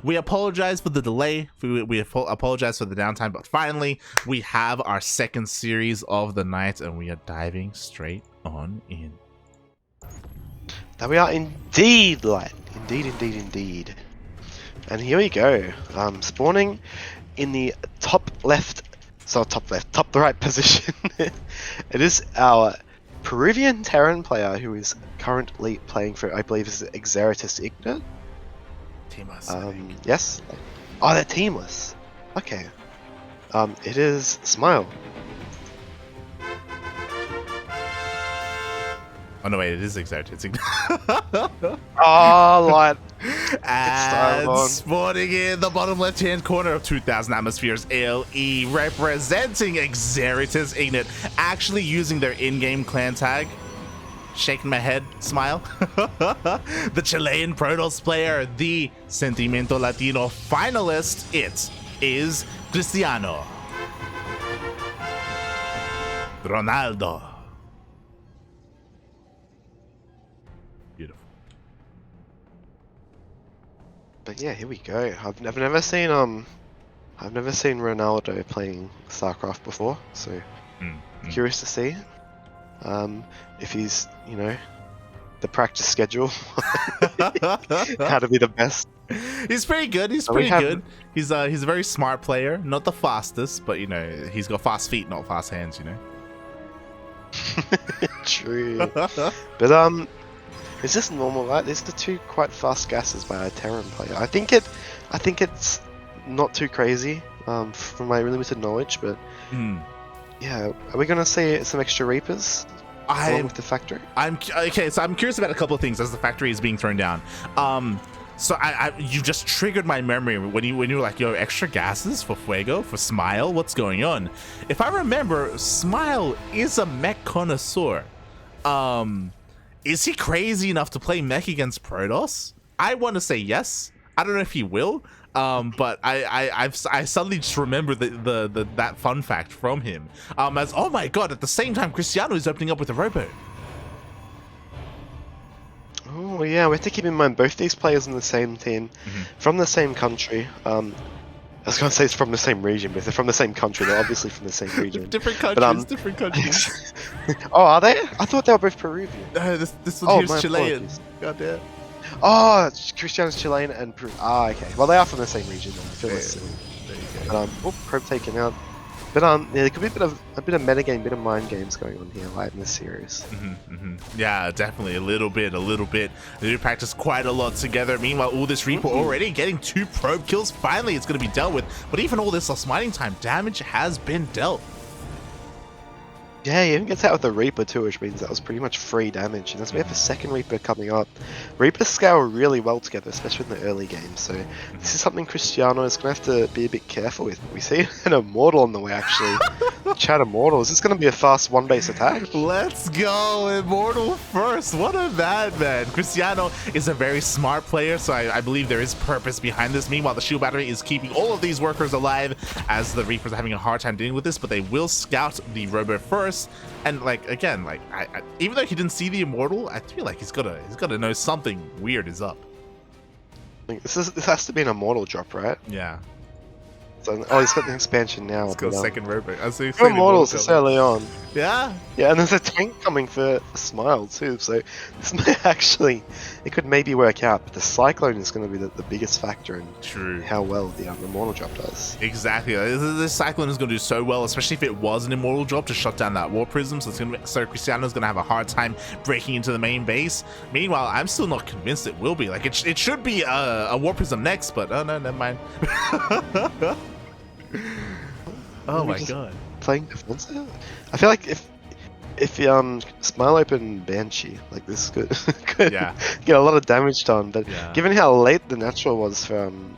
We apologize for the delay. We apologize for the downtime, but finally we have our second series of the night, and we are diving straight on in. There we are indeed, light. Indeed. And here we go. Spawning in the top right position. It is our Peruvian Terran player who is currently playing for, I believe, is Xeratus Ignite. Teamless. Yes. Oh, they're teamless. Okay. It is Smile. Oh no, wait, it is Xeratus. Oh, light. And spawning in the bottom left-hand corner of 2000 Atmospheres LE, representing Xeratus Ignite, actually using their in-game clan tag. Shaking my head, smile. The Chilean Protoss player, the Sentimiento Latino finalist, it is Cristiano Ronaldo. Beautiful. But yeah, here we go. I've never seen Ronaldo playing StarCraft before, so curious to see if he's, the practice schedule, how to be the best. He's pretty good. He's pretty good. He's a very smart player. Not the fastest, but he's got fast feet, not fast hands. True. But is this normal, right? There's the two quite fast gases by a Terran player. I think it's not too crazy from my limited knowledge, but yeah, are we gonna see some extra Reapers along with the factory? Okay, so I'm curious about a couple of things as the factory is being thrown down. So you just triggered my memory when you were like, yo, extra gases for Fuego, for Smile, what's going on? If I remember, Smile is a mech connoisseur. Is he crazy enough to play mech against Protoss? I want to say yes. I don't know if he will, but I suddenly just remember that fun fact from him. As oh my god, at the same time, Cristiano is opening up with a rowboat. Oh yeah, we have to keep in mind both these players on the same team, from the same country. I was going to say it's from the same region, but if they're from the same country, they're obviously from the same region. Different countries, different countries. Oh, are they? I thought they were both Peruvian. No, this one here's Chilean. Apologies. God damn. Oh, Cristiano's Chilean and Peru. Ah, okay. Well, they are from the same region. Then. I feel less silly. There you go. But, probe taken out. But yeah, there could be a bit of metagame, bit of mind games going on here, like in this series. Yeah, definitely a little bit. They do practice quite a lot together. Meanwhile, all this Reaper already getting 2 probe kills. Finally, it's going to be dealt with. But even all this lost mining time, damage has been dealt. Yeah, he even gets out with the Reaper too, which means that was pretty much free damage. And as we have a second Reaper coming up, Reapers scale really well together, especially in the early game. So this is something Cristiano is going to have to be a bit careful with. We see an Immortal on the way, actually. Chat Immortal, is this going to be a fast one-base attack? Let's go, Immortal first. What a madman. Cristiano is a very smart player, so I believe there is purpose behind this. Meanwhile, the shield battery is keeping all of these workers alive as the Reapers are having a hard time dealing with this, but they will scout the Robo first. And again, even though he didn't see the Immortal, I feel like he's gotta know something weird is up. This has to be an Immortal drop, right? Yeah. So, he's got the expansion now. He's got second Robo. I see. Immortals this early on. Yeah. Yeah, and there's a tank coming for Smile too, so this may actually, it could maybe work out, but the Cyclone is going to be the biggest factor in how well the Immortal drop does. Exactly. This Cyclone is going to do so well, especially if it was an Immortal drop to shut down that War Prism, so Cristiano's going to have a hard time breaking into the main base. Meanwhile, I'm still not convinced it will be. Like, it should be a War Prism next, but oh no, never mind. Oh my god. Playing defensive? I feel like if Smile open Banshee, like this could get a lot of damage done, but given how late the natural was from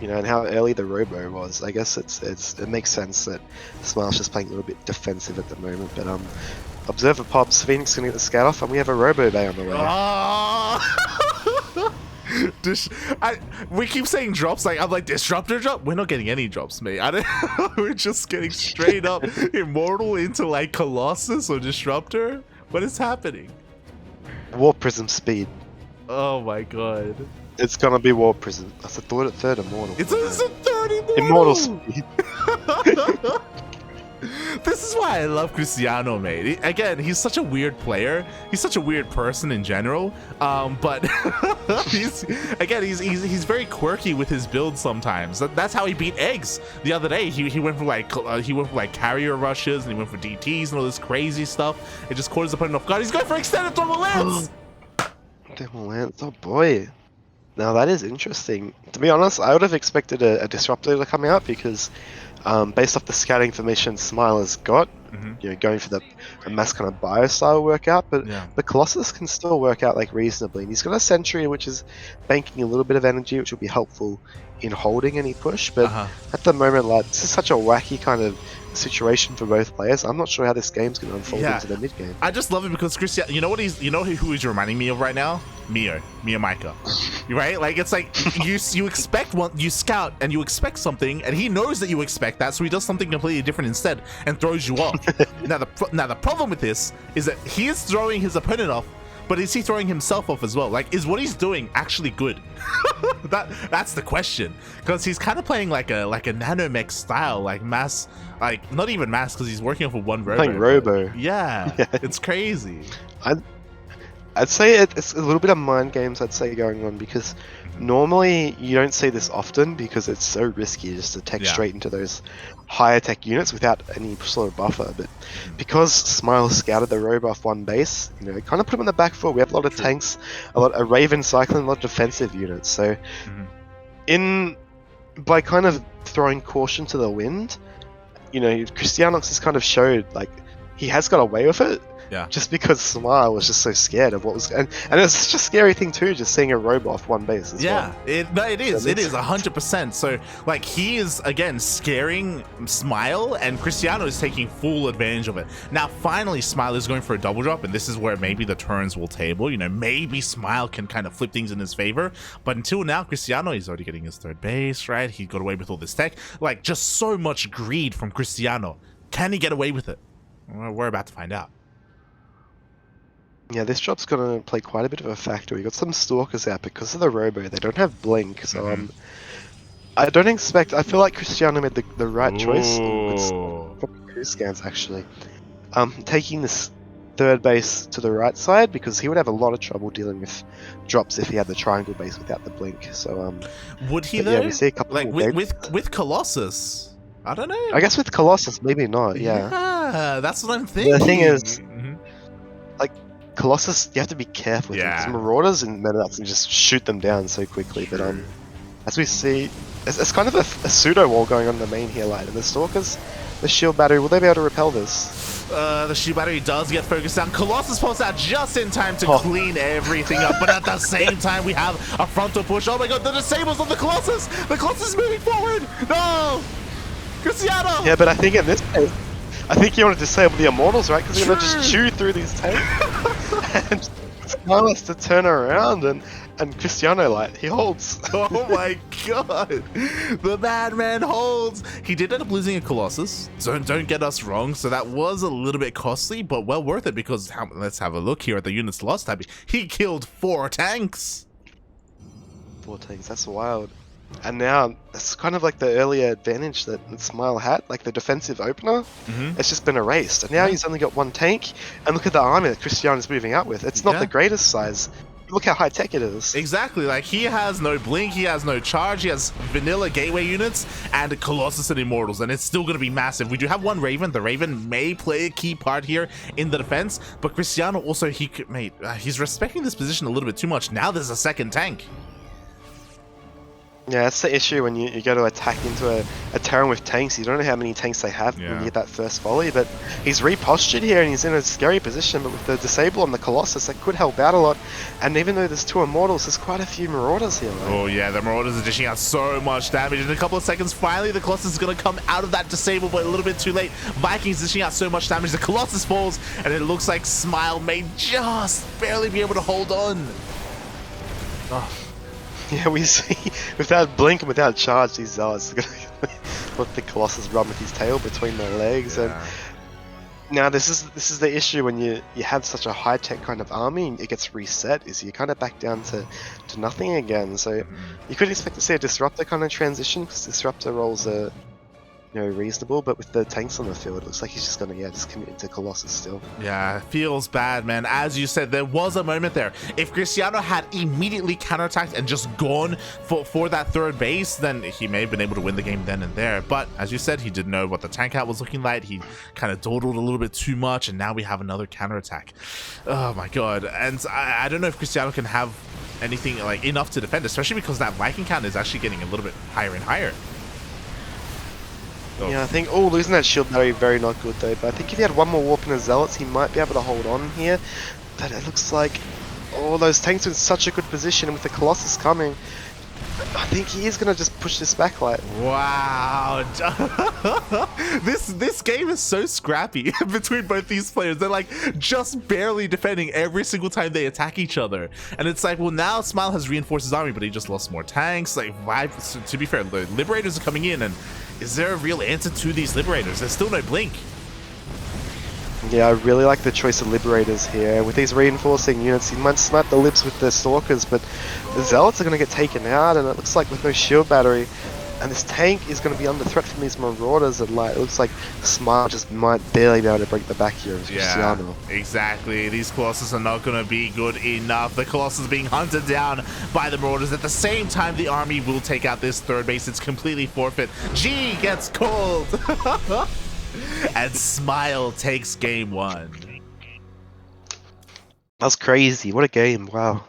and how early the Robo was, I guess it makes sense that Smile's just playing a little bit defensive at the moment, but Observer pops, Phoenix gonna get the scout off, and we have a Robo Bay on the way. Oh! We keep saying drops, I'm like, Disruptor drop? We're not getting any drops, mate. We're just getting straight up Immortal into like Colossus or Disruptor. What is happening? War Prism speed. Oh my god. It's gonna be War Prison. That's the third Immortal. It's a third Immortal! Immortal. This is why I love Cristiano, mate. Again, he's such a weird player. He's such a weird person in general. But he's very quirky with his build sometimes. That's how he beat Eggs the other day. He went for like carrier rushes, and he went for DTs and all this crazy stuff. It just caught his opponent off guard. He's going for extended thermal lance. Thermal lance, oh boy. Now that is interesting. To be honest, I would have expected a disruptor to come out because. Based off the scout information Smile has got, you know, going for the mass kind of bio style workout, but the Colossus can still work out like reasonably. And he's got a Sentry which is banking a little bit of energy, which will be helpful in holding any push. But at the moment, like, this is such a wacky kind of situation for both players. I'm not sure how this game's going to unfold into the mid game. I just love it because Cristiano, you know who he's reminding me of right now? Mia Micah, right? Like, it's like you expect one, you scout and you expect something, and he knows that you expect that, so he does something completely different instead and throws you off. Now the problem with this is that he is throwing his opponent off, but is he throwing himself off as well? Like, is what he's doing actually good? That's the question, because he's kind of playing like a nanomech style, like mass, like not even mass, because he's working off of one robo. Playing robo. Yeah, it's crazy. I'd say it's a little bit of mind games, I'd say, going on, because normally you don't see this often because it's so risky just to tech straight into those higher tech units without any sort of buffer. But because Smile scouted the robo off one base, you know, kind of put him on the back foot. We have a lot of tanks, a Raven cycling, a lot of defensive units. So by kind of throwing caution to the wind, you know, CristianoX has kind of showed like he has got away with it. Yeah. Just because Smile was just so scared of what was, and it's such a scary thing too, just seeing a robot off one base as well. It is 100%. So like, he is again scaring Smile, and Cristiano is taking full advantage of it. Now finally Smile is going for a double drop, and this is where maybe the turns will table. You know, maybe Smile can kind of flip things in his favor, but until now Cristiano is already getting his third base, right? He got away with all this tech, like just so much greed from Cristiano. Can he get away with it? Well, we're about to find out. Yeah, this drop's going to play quite a bit of a factor. We got some Stalkers out because of the robo. They don't have Blink, so I don't expect. I feel like Cristiano made the right choice. Crew scans actually, taking this third base to the right side because he would have a lot of trouble dealing with drops if he had the triangle base without the Blink. So would he though? Yeah, we see a couple like with Colossus. I don't know. I guess with Colossus, maybe not. Yeah, that's what I'm thinking. The thing is, like. Colossus, you have to be careful with them, because Marauders and Meta can just shoot them down so quickly. But as we see, it's kind of a pseudo wall going on in the main here, like, and the Stalkers, the shield battery, will they be able to repel this? The shield battery does get focused down. Colossus pops out just in time to clean everything up, but at the same time we have a frontal push. Oh my god, the disables on the Colossus! The Colossus is moving forward! No! Cristiano! Yeah, but I think in this case, I think you want to disable the Immortals, right? Because they're going to just chew through these tanks. And Smile has to turn around, and Cristiano, like, he holds. Oh my god. The madman holds. He did end up losing a Colossus. Don't get us wrong. So that was a little bit costly, but well worth it, because let's have a look here at the units lost tab. He killed 4 tanks. 4 tanks, that's wild. And now, it's kind of like the earlier advantage that Smile had, like the defensive opener, it's just been erased. And now he's only got 1 tank, and look at the army that Cristiano's moving out with. It's not the greatest size. Look how high tech it is. Exactly, like he has no Blink, he has no charge, he has vanilla gateway units, and Colossus and Immortals, and it's still going to be massive. We do have 1 Raven. The Raven may play a key part here in the defense, but Cristiano also, he's respecting this position a little bit too much. Now there's a 2nd tank. Yeah, that's the issue when you go to attack into a Terran with tanks. You don't know how many tanks they have when you get that first volley, but he's repostured here and he's in a scary position, but with the disable on the Colossus, that could help out a lot. And even though there's 2 Immortals, there's quite a few Marauders here, right? Oh yeah, the Marauders are dishing out so much damage. In a couple of seconds, finally the Colossus is going to come out of that disable, but a little bit too late. Vikings dishing out so much damage. The Colossus falls, and it looks like Smile may just barely be able to hold on. Oh. Yeah, we see, without Blink and without charge, these Zealots are going to let the Colossus run with his tail between their legs. And Now this is the issue when you have such a high tech kind of army and it gets reset, is you kind of back down to nothing again. So you could expect to see a disruptor kind of transition, because disruptor roles are reasonable, but with the tanks on the field, it looks like he's just gonna just commit to Colossus still. Yeah, feels bad, man. As you said, there was a moment there. If Cristiano had immediately counterattacked and just gone for that third base, then he may have been able to win the game then and there. But as you said, he didn't know what the tank out was looking like. He kind of dawdled a little bit too much, and now we have another counterattack. Oh my god. And I don't know if Cristiano can have anything like enough to defend, especially because that Viking count is actually getting a little bit higher and higher. Oh. Yeah, I think, losing that shield battery, very not good though, but I think if he had one more warp in his zealots, he might be able to hold on here. But it looks like, those tanks are in such a good position, and with the Colossus coming, I think he is going to just push this backlight. Wow. This game is so scrappy between both these players. They're like just barely defending every single time they attack each other. And it's like, well, now Smile has reinforced his army, but he just lost more tanks. Like, why? So, to be fair, the Liberators are coming in, and is there a real answer to these Liberators? There's still no blink. Yeah, I really like the choice of Liberators here. With these reinforcing units, he might snipe the Libs with the Stalkers, but the Zealots are going to get taken out, and it looks like with no shield battery, and this tank is going to be under threat from these Marauders, and like, it looks like Smile just might barely be able to break the back here of Cristiano. Exactly. These Colossus are not going to be good enough. The Colossus being hunted down by the Marauders. At the same time, the army will take out this third base. It's completely forfeit. G gets called. And Smile takes game one. That's crazy. What a game. Wow.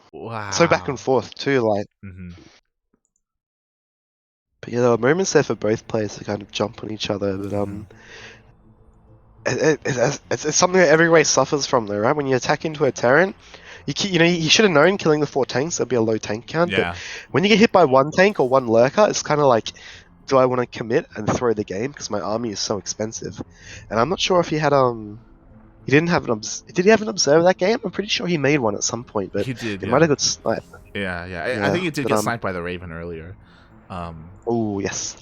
So back and forth too, like. But yeah, there were moments there for both players to kind of jump on each other, but it's something that every race suffers from though, right? When you attack into a Terran, you should have known killing the 4 tanks, there'd be a low tank count, but when you get hit by 1 tank or 1 lurker, it's kind of like, do I want to commit and throw the game because my army is so expensive? And I'm not sure if he had he didn't have did he have an observer that game? I'm pretty sure he made one at some point, but he did. It might have got sniped. Yeah. I think he did get sniped by the Raven earlier. Oh yes.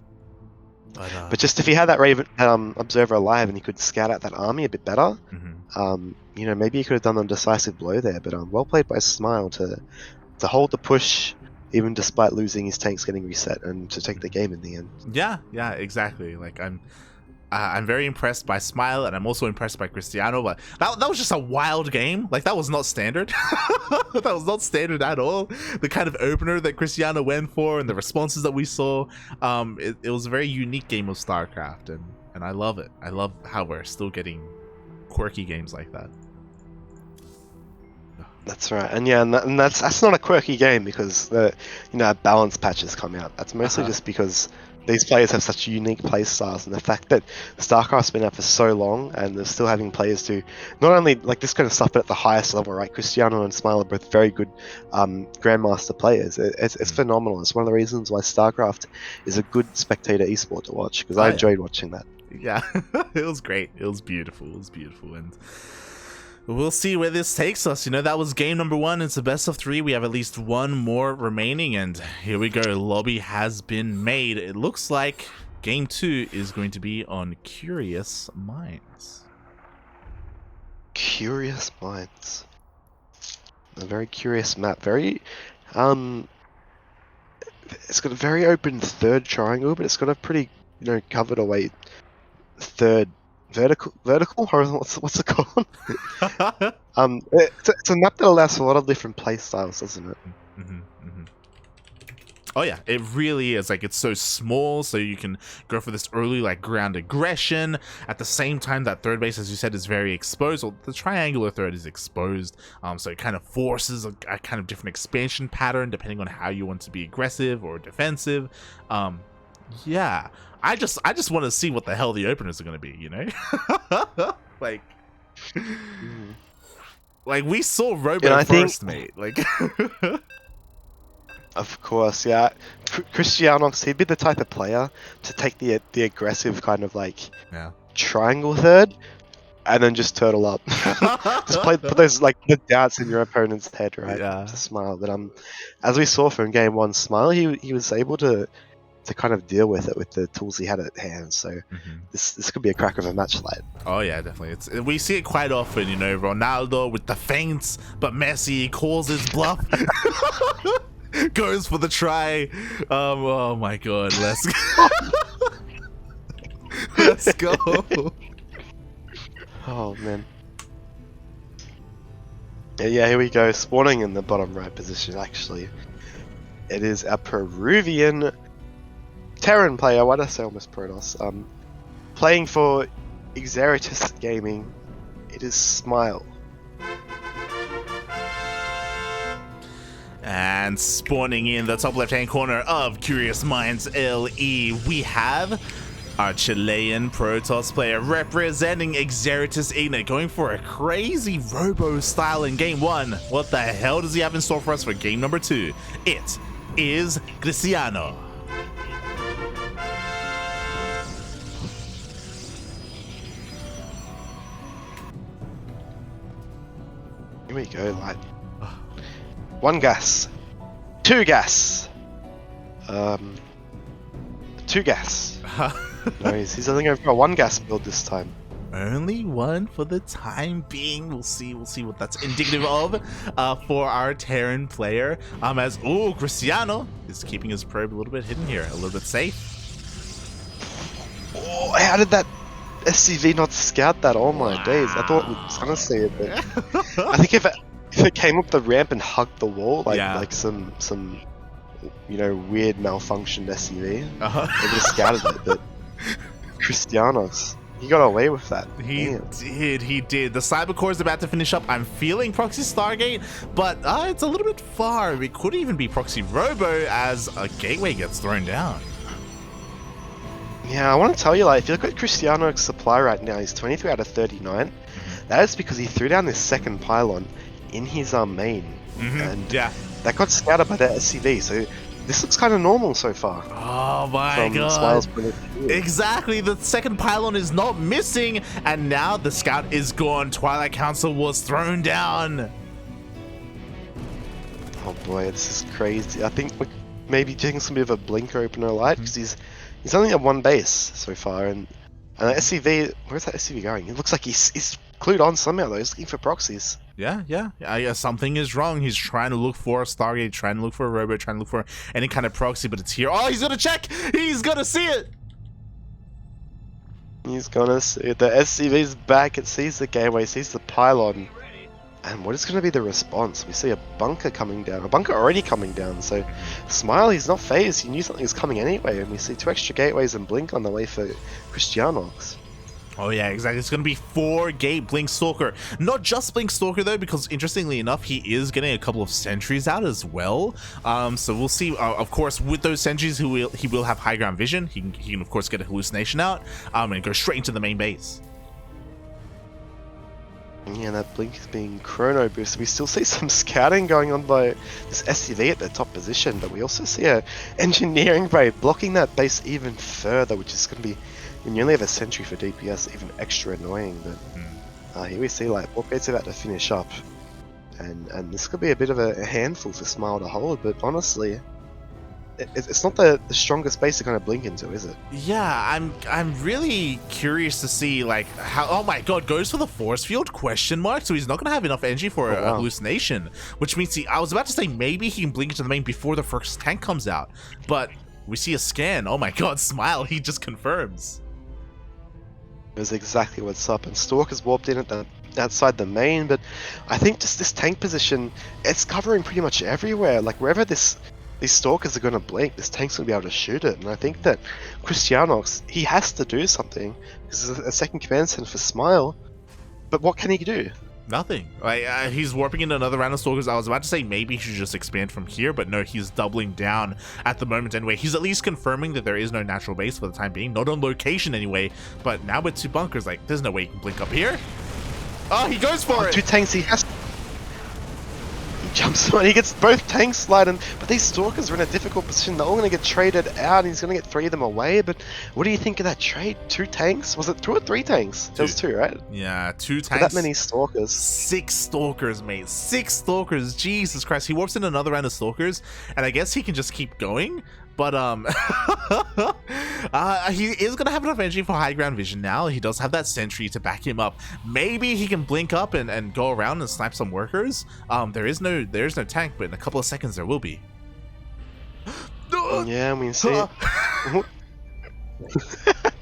But just if he had that Raven observer alive and he could scout out that army a bit better, maybe he could have done a decisive blow there. But well played by Smile to hold the push, even despite losing his tanks getting reset, and to take the game in the end. Yeah, exactly. Like I'm very impressed by Smile, and I'm also impressed by Cristiano. But that was just a wild game. Like, that was not standard. That was not standard at all. The kind of opener that Cristiano went for and the responses that we saw, it was a very unique game of StarCraft, and I love it. I love how we're still getting quirky games like that. That's right, and that's not a quirky game because the balance patches come out. That's mostly just because these players have such unique play styles, and the fact that StarCraft's been out for so long and they're still having players do not only like this kind of stuff but at the highest level, right? Cristiano and Smile are both very good Grandmaster players. It's phenomenal. It's one of the reasons why StarCraft is a good spectator esport to watch, because I enjoyed watching that. Yeah, it was great. It was beautiful. And we'll see where this takes us. That was game number 1. It's a best of 3. We have at least 1 more remaining, and here we go. Lobby has been made. It looks like game 2 is going to be on Curious Minds. Curious Minds. A very curious map. Very, it's got a very open third triangle, but it's got a pretty, covered away third vertical horizontal, what's it called? It's a map that allows for a lot of different play styles, doesn't it? Oh yeah, it really is. Like, it's so small, so you can go for this early like ground aggression. At the same time, that third base, as you said, is very exposed. Well, the triangular third is exposed, so it kind of forces a kind of different expansion pattern depending on how you want to be aggressive or defensive. Yeah, I just want to see what the hell the openers are going to be, like, like we saw Robo first, mate. Like, of course, yeah. CristianoX, he'd be the type of player to take the aggressive kind of like triangle third, and then just turtle up. Just put those like the doubts in your opponent's head, right? Yeah. To Smile, but as we saw from game 1, Smile, he was able to to kind of deal with it with the tools he had at hand. So this could be a crack of a match late. Oh yeah, definitely. We see it quite often, you know, Ronaldo with the feints, but Messi calls his bluff. Goes for the try. Oh my god, let's go. Let's go. Oh man. Yeah, here we go. Spawning in the bottom right position, actually. It is our Peruvian Terran player, why did I say almost Protoss? Playing for Exeritus Gaming. It is Smile. And spawning in the top left-hand corner of Curious Minds LE, we have our Chilean Protoss player representing Exeritus Ignite, going for a crazy robo style in game 1. What the hell does he have in store for us for game number 2? It is Cristiano. Here we go, like 1 gas, 2 gas, 2 gas. No, he's only going for a 1 gas build this time. Only 1 for the time being. We'll see what that's indicative of for our Terran player. As Cristiano is keeping his probe a little bit hidden here, a little bit safe. Oh, how did that SCV not scout that? Oh my days! I thought it was gonna see it, but I think if it came up the ramp and hugged the wall like some weird malfunctioned SCV, it would have scouted it. But CristianoX, he got away with that. He did. The Cybercore is about to finish up. I'm feeling Proxy Stargate, but it's a little bit far. It could even be Proxy Robo as a gateway gets thrown down. Yeah, I want to tell you, like, if you look at CristianoX's supply right now, he's 23 out of 39. That is because he threw down this second pylon in his main, and that got scouted by the SCV. So this looks kind of normal so far. Oh my god! Exactly, the second pylon is not missing, and now the scout is gone. Twilight Council was thrown down. Oh boy, this is crazy. I think we're maybe taking some bit of a blink opener light because he's only at 1 base so far, and the SCV, where's that SCV going? It looks like he's clued on somehow though. He's looking for proxies. Yeah, something is wrong. He's trying to look for a Stargate, trying to look for a Robo, trying to look for any kind of proxy, but it's here. Oh, he's gonna check! He's gonna see it! He's gonna see it. The SCV's back, it sees the gateway, sees the pylon. And what is going to be the response? We see a bunker coming down, a bunker already coming down. So Smile, he's not phased. He knew something was coming anyway. And we see 2 extra gateways and Blink on the way for CristianoX. Oh yeah, exactly. It's going to be 4 gate Blink Stalker. Not just Blink Stalker though, because interestingly enough, he is getting a couple of sentries out as well. So we'll see. Of course, with those sentries, he will have high ground vision. He can of course get a hallucination out and go straight into the main base. Yeah, that Blink is being chrono boosted. We still see some scouting going on by this SCV at the top position, but we also see a engineering raid blocking that base even further, which is going to be, when you only have a sentry for DPS, even extra annoying. But here we see like Warp Gate's about to finish up, and this could be a bit of a handful for Smile to hold, but honestly, it's not the strongest base to kind of blink into, is it? Yeah, I'm really curious to see like how. Oh my god, goes for the force field ? So he's not gonna have enough energy for a hallucination, which means I was about to say maybe he can blink into the main before the first tank comes out, but we see a scan. Oh my god, Smile, he just confirms. Knows exactly what's up, and Stalker's warped in at the outside the main, but I think just this tank position, it's covering pretty much everywhere. Like wherever these Stalkers are going to blink, this tank's going to be able to shoot it. And I think that CristianoX, he has to do something. This is a second command center for Smile. But what can he do? Nothing. He's warping into another round of Stalkers. I was about to say maybe he should just expand from here, but no, he's doubling down at the moment anyway. He's at least confirming that there is no natural base for the time being. Not on location anyway, but now with 2 bunkers, like, there's no way he can blink up here. Oh, he goes for it! 2 tanks, he has to. He jumps on, he gets both tanks sliding, but these Stalkers are in a difficult position. They're all going to get traded out, and he's going to get 3 of them away. But what do you think of that trade? 2 tanks? Was it 2 or 3 tanks? 2. It was 2, right? Yeah, 2 tanks. But that many Stalkers. 6 Stalkers, mate. 6 Stalkers. Jesus Christ. He warps in another round of Stalkers, and I guess he can just keep going. But he is gonna have enough energy for high ground vision now. He does have that sentry to back him up. Maybe he can blink up and go around and snipe some workers. There is no tank, but in a couple of seconds there will be. Yeah, we see it.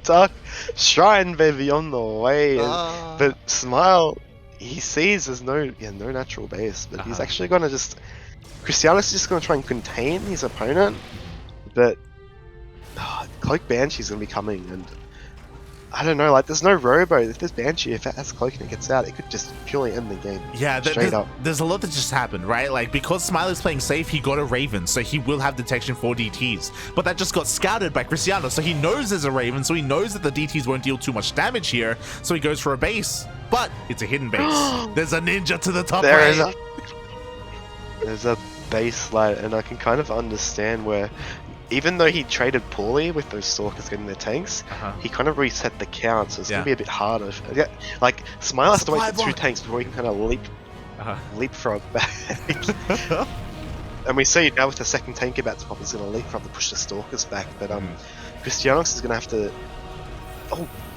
Dark Shrine baby on the way. But Smile, he sees there's no natural base, but he's actually gonna CristianoX is just gonna try and contain his opponent. But Cloak Banshee's gonna be coming, and I don't know, like there's no Robo. If there's Banshee, if it has Cloak and it gets out, it could just purely end the game. Yeah, straight up. There's a lot that just happened, right? Like because Smile is playing safe, he got a Raven, so he will have detection for DTs. But that just got scouted by Cristiano, so he knows there's a Raven, so he knows that the DTs won't deal too much damage here, so he goes for a base. But it's a hidden base. There's a ninja to the top right. There's a base light, and I can kind of understand where, even though he traded poorly with those Stalkers getting their tanks, he kind of reset the count, so it's going to be a bit harder. Like, Smile has to wait for 2 tanks before he can kind of leapfrog back. And we see now with the second tank about to pop, he's going to leapfrog to push the Stalkers back, but CristianoX is going to have to...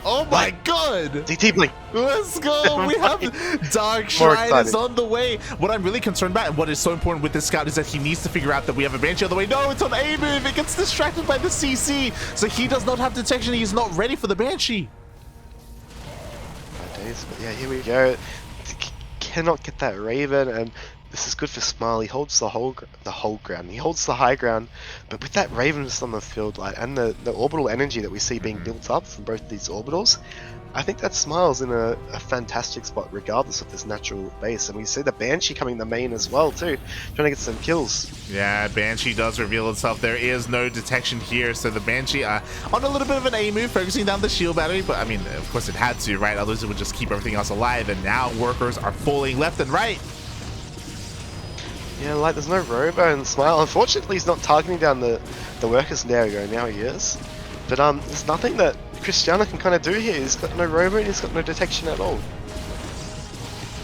Oh my god! DT blink! Let's go! We have Dark Shrine is on the way! What I'm really concerned about and what is so important with this scout is that he needs to figure out that we have a Banshee on the way. No, it's on A move! It gets distracted by the CC! So he does not have detection, he's not ready for the Banshee! But yeah, here we go. Cannot get that Raven, and this is good for Smile. He holds the whole ground. He holds the high ground, but with that Raven just on the field, like, and the orbital energy that we see being built up from both these orbitals, I think that Smile's in a fantastic spot regardless of this natural base. And we see the Banshee coming the main as well too, trying to get some kills. Yeah, Banshee does reveal itself. There is no detection here, so the Banshee on a little bit of an A move, focusing down the shield battery, but I mean, of course it had to, right? Otherwise it would just keep everything else alive, and now workers are falling left and right. Yeah, like there's no Robo and Smile. Unfortunately, he's not targeting down the workers. There we go, now he is. But there's nothing that Cristiano can kind of do here. He's got no Robo and he's got no detection at all.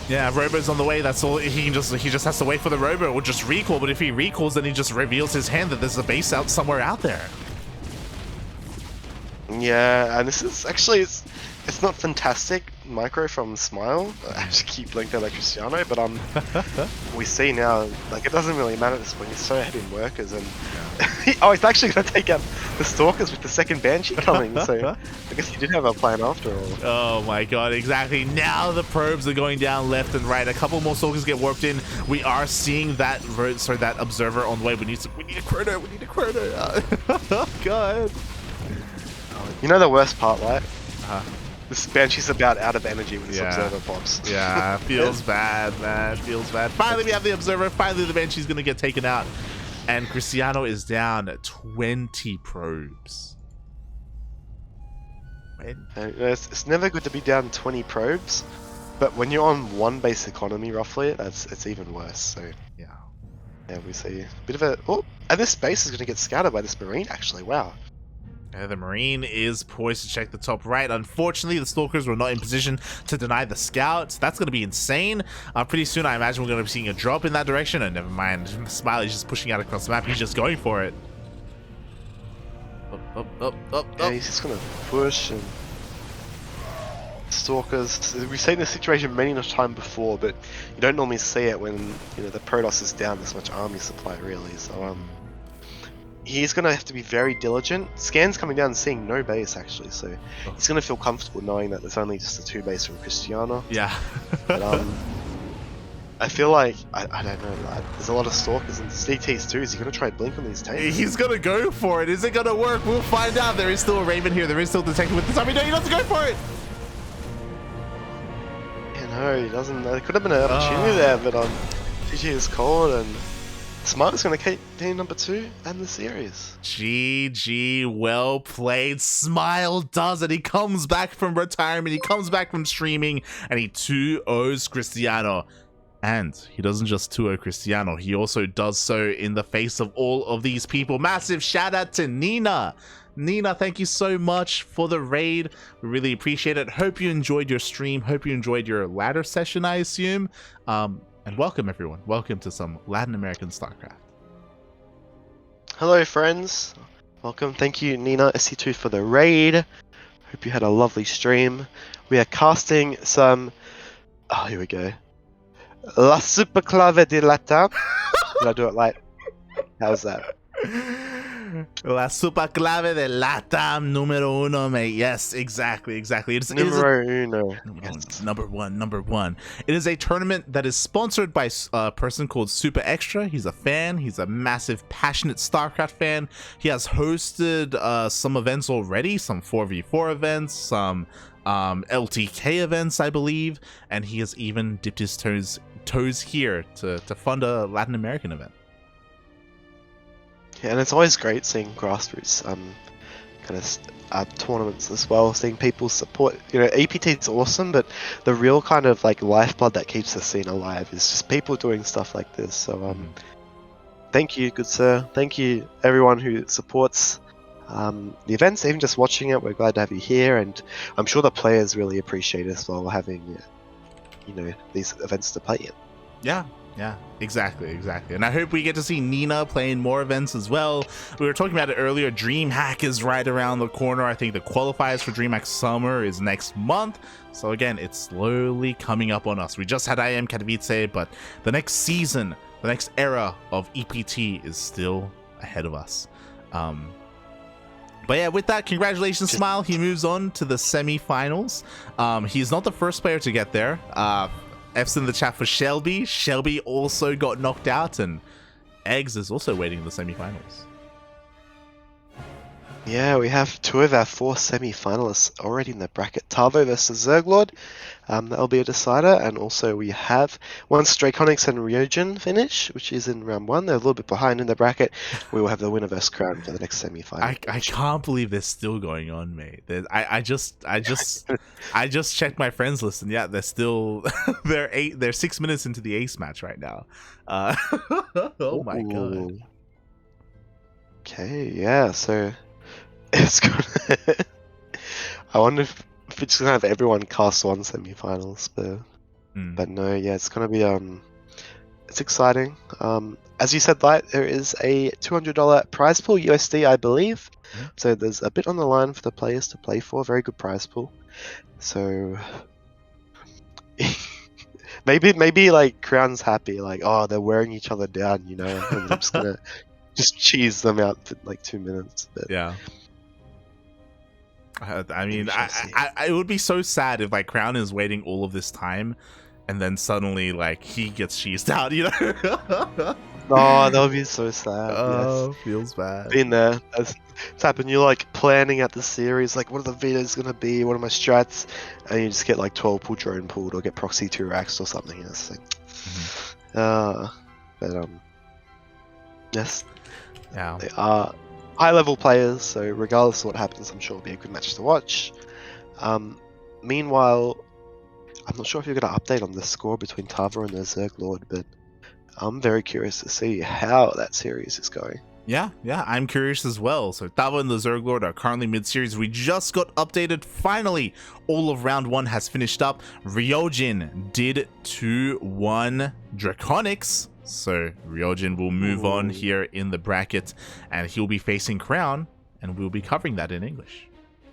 Yeah, Robo's on the way. That's all. He just has to wait for the Robo or just recall. But if he recalls, then he just reveals his hand that there's a base out somewhere out there. Yeah, and this is actually it's not fantastic micro from Smile. I just keep blinking at Cristiano, but we see now, like, it doesn't really matter at this point. He's so ahead in workers, and he's actually going to take out the Stalkers with the second Banshee coming. So I guess he did have a plan after all. Oh my god, exactly. Now the probes are going down left and right. A couple more Stalkers get warped in. We are seeing that that observer on the way. We need a Chrono. We need a Chrono. Oh god. You know the worst part, right? This Banshee's about out of energy when this observer pops. Yeah, feels bad, man. Feels bad. Finally, we have the observer. Finally, the Banshee's going to get taken out. And Cristiano is down 20 probes. It's never good to be down 20 probes, but when you're on 1 base economy, roughly, it's even worse. So yeah, we see a bit of a... Oh, and this base is going to get scattered by this Marine, actually. Wow. The Marine is poised to check the top right. Unfortunately, the Stalkers were not in position to deny the scouts. That's going to be insane. Pretty soon, I imagine we're going to be seeing a drop in that direction. And never mind, Smiley's just pushing out across the map. He's just going for it. Up. Yeah, he's just going to push and... Stalkers. We've seen this situation many times before, but you don't normally see it when, you know, the Protoss is down this much army supply, really. So, he's going to have to be very diligent. Scan's coming down and seeing no base, actually, so he's going to feel comfortable knowing that there's only just a 2 base from Cristiano. Yeah. But, I feel like, I don't know, like, there's a lot of Stalkers and DTs too. Is he going to try and blink on these tanks? He's going to go for it. Is it going to work? We'll find out. There is still a Raven here. There is still detected with this army. No, he doesn't go for it! Yeah, no, he doesn't. There could have been an opportunity there, but GG is cold, and Smart's going to keep being number 2 and the series. GG, well played. Smile does it. He comes back from retirement. He comes back from streaming, and he 2-0s Cristiano. And he doesn't just 2-0 Cristiano. He also does so in the face of all of these people. Massive shout out to Nina. Nina, thank you so much for the raid. We really appreciate it. Hope you enjoyed your stream. Hope you enjoyed your ladder session, I assume. And welcome, everyone. Welcome to some Latin American StarCraft. Hello, friends. Welcome. Thank you, Nina SC2, for the raid. Hope you had a lovely stream. We are casting some. Oh, here we go. La SuperClave de Latam. Did I do it right? How's that? La SuperClave de Latam número uno, mate. Yes, exactly. Numero uno. Number one. It is a tournament that is sponsored by a person called SuperExtra. He's a fan. He's a massive, passionate StarCraft fan. He has hosted some events already, some 4v4 events, some LTK events, I believe, and he has even dipped his toes here to fund a Latin American event. Yeah, and it's always great seeing grassroots kind of tournaments as well, seeing people support. You know, EPT is awesome, but the real kind of like lifeblood that keeps the scene alive is just people doing stuff like this. So thank you, good sir. Thank you everyone who supports the events, even just watching it. We're glad to have you here, and I'm sure the players really appreciate it as well, having these events to play in. Yeah, exactly. And I hope we get to see Nina playing more events as well. We were talking about it earlier. DreamHack is right around the corner. I think the qualifiers for DreamHack Summer is next month. So again, it's slowly coming up on us. We just had IM Katowice, but the next season, the next era of EPT is still ahead of us. But yeah, with that, congratulations, Smile. He moves on to the semi-finals. He's not the first player to get there. F's in the chat for Shelby. Shelby also got knocked out, and Eggs is also waiting in the semi-finals. Yeah, we have 2 of our 4 semi-finalists already in the bracket. Tavo versus Zerglord, that'll be a decider, and also we have once DraconiX and Ryojin finish, which is in round 1. They're a little bit behind in the bracket. We will have the winner versus Crown for the next semi-final. I can't believe they're still going on, mate. I just checked my friends list, and yeah, they're still they're 6 minutes into the ace match right now. Oh my god. Okay, yeah, so it's gonna. I wonder if it's gonna have everyone cast 1 semi-finals, but no, yeah, it's gonna be it's exciting. As you said, Light, there is a $200 prize pool USD, I believe. So there's a bit on the line for the players to play for. Very good prize pool. So maybe like Crown's happy, like, oh, they're wearing each other down, you know. And I'm just gonna just cheese them out for like 2 minutes. But yeah. I mean, it would be so sad if like Crown is waiting all of this time, and then suddenly like he gets cheesed out, you know? Oh, that would be so sad. Oh, yes. Feels bad. Been there. It's happened. You're like planning out the series, like what are the vetoes gonna be? What are my strats? And you just get like 12 pull drone pulled or get proxy 2 racks or something. You know, it's like, but yes, yeah, they are high-level players, so regardless of what happens, I'm sure it'll be a good match to watch. Meanwhile, I'm not sure if you're going to update on the score between Tava and the Zerglord, but I'm very curious to see how that series is going. Yeah, I'm curious as well. So Tava and the Zerglord are currently mid-series. We just got updated. Finally, all of round 1 has finished up. Ryojin did 2-1 DraconiX. So Ryojin will move on here in the bracket, and he'll be facing Crown, and we'll be covering that in English.